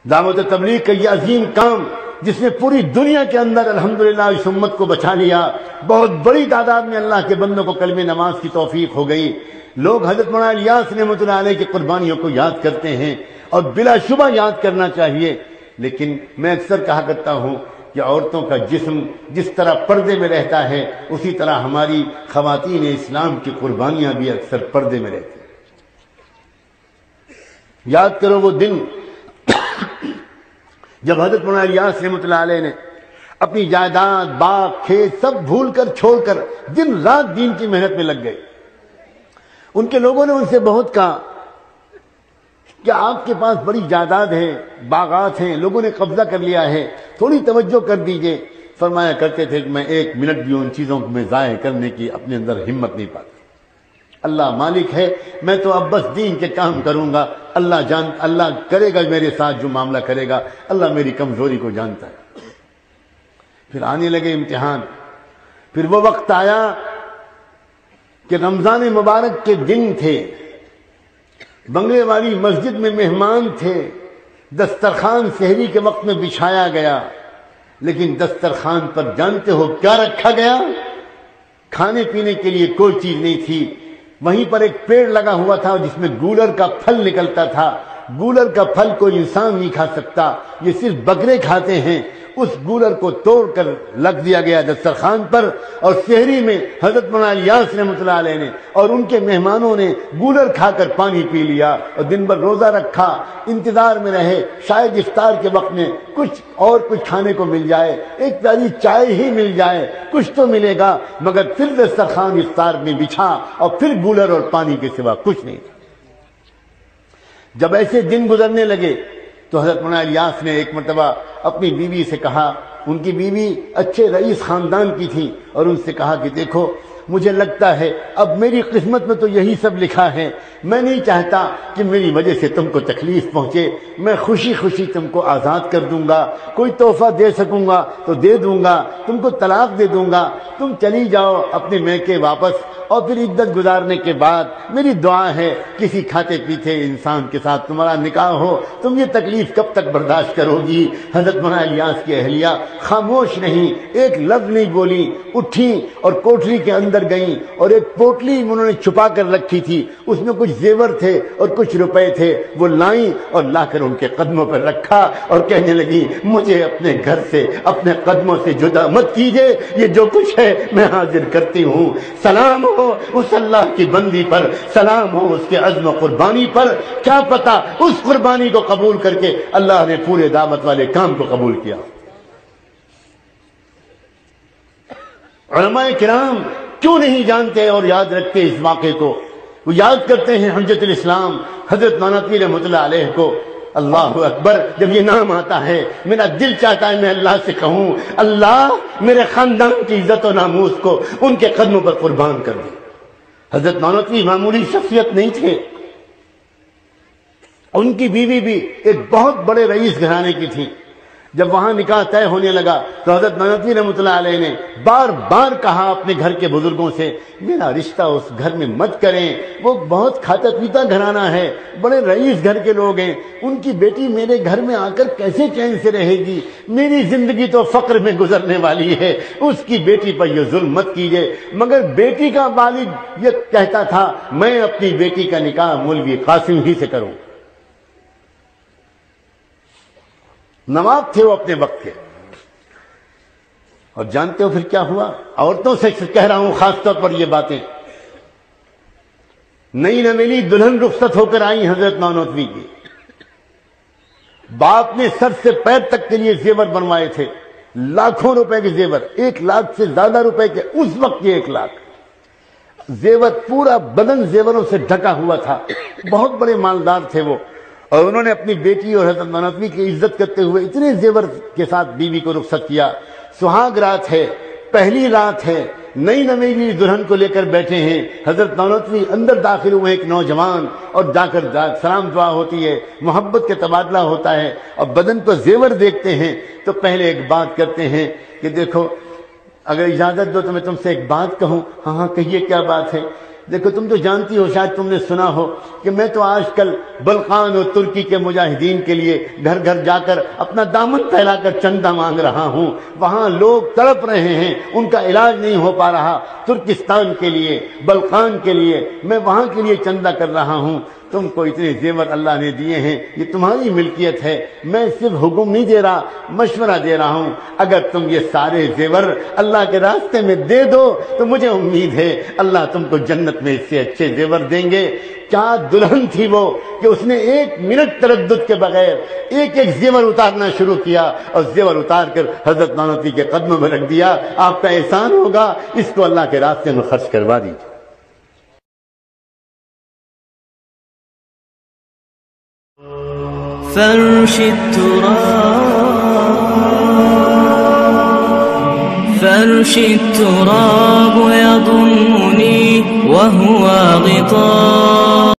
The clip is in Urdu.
دعوت تبلیغ کا یہ عظیم کام جس نے پوری دنیا کے اندر الحمدللہ اس امت کو بچا لیا، بہت بڑی تعداد میں اللہ کے بندوں کو کلمہ نماز کی توفیق ہو گئی۔ لوگ حضرت مولانا الیاس رحمۃ اللہ علیہ کی قربانیوں کو یاد کرتے ہیں اور بلا شبہ یاد کرنا چاہیے، لیکن میں اکثر کہا کرتا ہوں کہ عورتوں کا جسم جس طرح پردے میں رہتا ہے اسی طرح ہماری خواتین اسلام کی قربانیاں بھی اکثر پردے میں رہتی ہیں۔ یاد کرو وہ دن جب حضرت مولانا الیاس رحمۃ اللہ علیہ نے اپنی جائیداد، باغ، کھیت سب بھول کر چھوڑ کر دن رات دین کی محنت میں لگ گئے۔ ان کے لوگوں نے ان سے بہت کہا کہ آپ کے پاس بڑی جائیداد ہے، باغات ہیں، لوگوں نے قبضہ کر لیا ہے، تھوڑی توجہ کر دیجئے۔ فرمایا کرتے تھے کہ میں ایک منٹ بھی ان چیزوں کو میں ضائع کرنے کی اپنے اندر ہمت نہیں پاتا۔ اللہ مالک ہے، میں تو اب بس دین کے کام کروں گا، اللہ کرے گا میرے ساتھ جو معاملہ کرے گا، اللہ میری کمزوری کو جانتا ہے۔ پھر آنے لگے امتحان، پھر وہ وقت آیا کہ رمضان مبارک کے دن تھے، بنگلے والی مسجد میں مہمان تھے، دسترخوان سحری کے وقت میں بچھایا گیا، لیکن دسترخوان پر جانتے ہو کیا رکھا گیا؟ کھانے پینے کے لیے کوئی چیز نہیں تھی۔ وہیں پر ایک پیڑ لگا ہوا تھا جس میں گولر کا پھل نکلتا تھا۔ گولر کا پھل کوئی انسان نہیں کھا سکتا، یہ صرف بکرے کھاتے ہیں۔ اس گولر کو توڑ کر لگ دیا گیا دسترخوان پر، اور سحری میں حضرت مولانا الیاس رحمۃ اللہ علیہ نے اور ان کے مہمانوں نے گولر کھا کر پانی پی لیا اور دن بھر روزہ رکھا، انتظار میں رہے شاید افطار کے وقت میں کچھ کھانے کو مل جائے، ایک پیالی چائے ہی مل جائے، کچھ تو ملے گا، مگر پھر دسترخوان افطار میں بچھا اور پھر گولر اور پانی کے سوا کچھ نہیں تھا۔ جب ایسے دن گزرنے لگے تو حضرت مولانا الیاس نے ایک مرتبہ اپنی بیوی سے کہا، ان کی بیوی اچھے رئیس خاندان کی تھی، اور ان سے کہا کہ دیکھو مجھے لگتا ہے اب میری قسمت میں تو یہی سب لکھا ہے، میں نہیں چاہتا کہ میری وجہ سے تم کو تکلیف پہنچے، میں خوشی خوشی تم کو آزاد کر دوں گا، کوئی تحفہ دے سکوں گا تو دے دوں گا، تم کو طلاق دے دوں گا، تم چلی جاؤ اپنے میکے واپس، اور پھر عدت گزارنے کے بعد میری دعا ہے کسی کھاتے پیتے انسان کے ساتھ تمہارا نکاح ہو، تم یہ تکلیف کب تک برداشت کرو گی؟ حضرت مولانا الیاس کی اہلیہ خاموش نہیں، ایک لفظ نہیں بولی، اٹھی اور کوٹری کے اندر گئیں، اور ایک پوٹلی انہوں نے چھپا کر رکھی تھی، اس میں کچھ زیور تھے اور کچھ روپے تھے، وہ لائیں اور لا کر ان کے قدموں پر رکھا اور کہنے لگی مجھے اپنے گھر سے اپنے قدموں سے جدا مت کیجئے، یہ جو کچھ ہے میں حاضر کرتی ہوں، سلام ہو اس اللہ کی بندی پر، سلام ہو اس کے عزم و قربانی پر، کیا پتا اس قربانی کو قبول کر کے اللہ نے پورے دعوت والے کام کو قبول کیا۔ علماء کرام کیوں نہیں جانتے اور یاد رکھتے اس واقعے کو؟ وہ یاد کرتے ہیں حجت الاسلام حضرت نانوتوی رحمۃ اللہ علیہ کو۔ اللہ اکبر، جب یہ نام آتا ہے میرا دل چاہتا ہے میں اللہ سے کہوں اللہ میرے خاندان کی عزت و ناموس کو ان کے قدموں پر قربان کر دے۔ حضرت نانوتوی معمولی شخصیت نہیں تھے، ان کی بیوی بھی ایک بہت بڑے رئیس گھرانے کی تھی۔ جب وہاں نکاح طے ہونے لگا تو حضرت نانوتوی رحمۃ اللہ علیہ نے بار بار کہا اپنے گھر کے بزرگوں سے میرا رشتہ اس گھر میں مت کریں، وہ بہت کھاتا پیتا گھرانہ ہے، بڑے رئیس گھر کے لوگ ہیں، ان کی بیٹی میرے گھر میں آ کر کیسے چین سے رہے گی؟ میری زندگی تو فقر میں گزرنے والی ہے، اس کی بیٹی پر یہ ظلم مت کیجیے۔ مگر بیٹی کا والد یہ کہتا تھا میں اپنی بیٹی کا نکاح مولوی قاسم ہی سے کروں۔ نواب تھے وہ اپنے وقت کے، اور جانتے ہو پھر کیا ہوا؟ عورتوں سے کہہ رہا ہوں خاص طور پر یہ باتیں، نئی نویلی دلہن رخصت ہو کر آئی حضرت نانوتوی کی، باپ نے سر سے پیر تک کے لیے زیور بنوائے تھے، لاکھوں روپے کے زیور، 1 لاکھ سے زیادہ روپے کے، اس وقت کے 1 لاکھ زیور، پورا بدن زیوروں سے ڈھکا ہوا تھا، بہت بڑے مالدار تھے وہ، اور انہوں نے اپنی بیٹی اور حضرت نانوتوی کی عزت کرتے ہوئے اتنے زیور کے ساتھ بیوی کو رخصت کیا۔ سہاگ رات ہے، پہلی رات ہے، نئی نویلی دلہن کو لے کر بیٹھے ہیں، حضرت نانوتوی اندر داخل ہوئے ایک نوجوان، اور جا کر سلام دعا ہوتی ہے، محبت کا تبادلہ ہوتا ہے، اور بدن پر زیور دیکھتے ہیں تو پہلے ایک بات کرتے ہیں کہ دیکھو اگر اجازت دو تو میں تم سے ایک بات کہوں۔ ہاں کہیے کیا بات ہے؟ دیکھو تم تو جانتی ہو، شاید تم نے سنا ہو کہ میں تو آج کل بلقان اور ترکی کے مجاہدین کے لیے گھر گھر جا کر اپنا دامن پھیلا کر چندہ مانگ رہا ہوں۔ وہاں لوگ تڑپ رہے ہیں، ان کا علاج نہیں ہو پا رہا، ترکستان کے لیے، بلقان کے لیے میں وہاں کے لیے چندہ کر رہا ہوں۔ تم کو اتنے زیور اللہ نے دیے ہیں، یہ تمہاری ملکیت ہے، میں صرف حکم نہیں دے رہا، مشورہ دے رہا ہوں۔ اگر تم یہ سارے زیور اللہ کے راستے میں دے دو تو مجھے امید ہے اللہ تم کو جنت میں اس سے اچھے زیور دیں گے۔ کیا دلہن تھی وہ کہ اس نے 1 منٹ تردد کے بغیر ایک ایک زیور اتارنا شروع کیا اور زیور اتار کر حضرت نانوتی کے قدموں میں رکھ دیا۔ آپ کا احسان ہوگا، اس کو اللہ کے راستے میں خرچ کروا دیجیے۔ فرش التراب يضمني وهو غطاء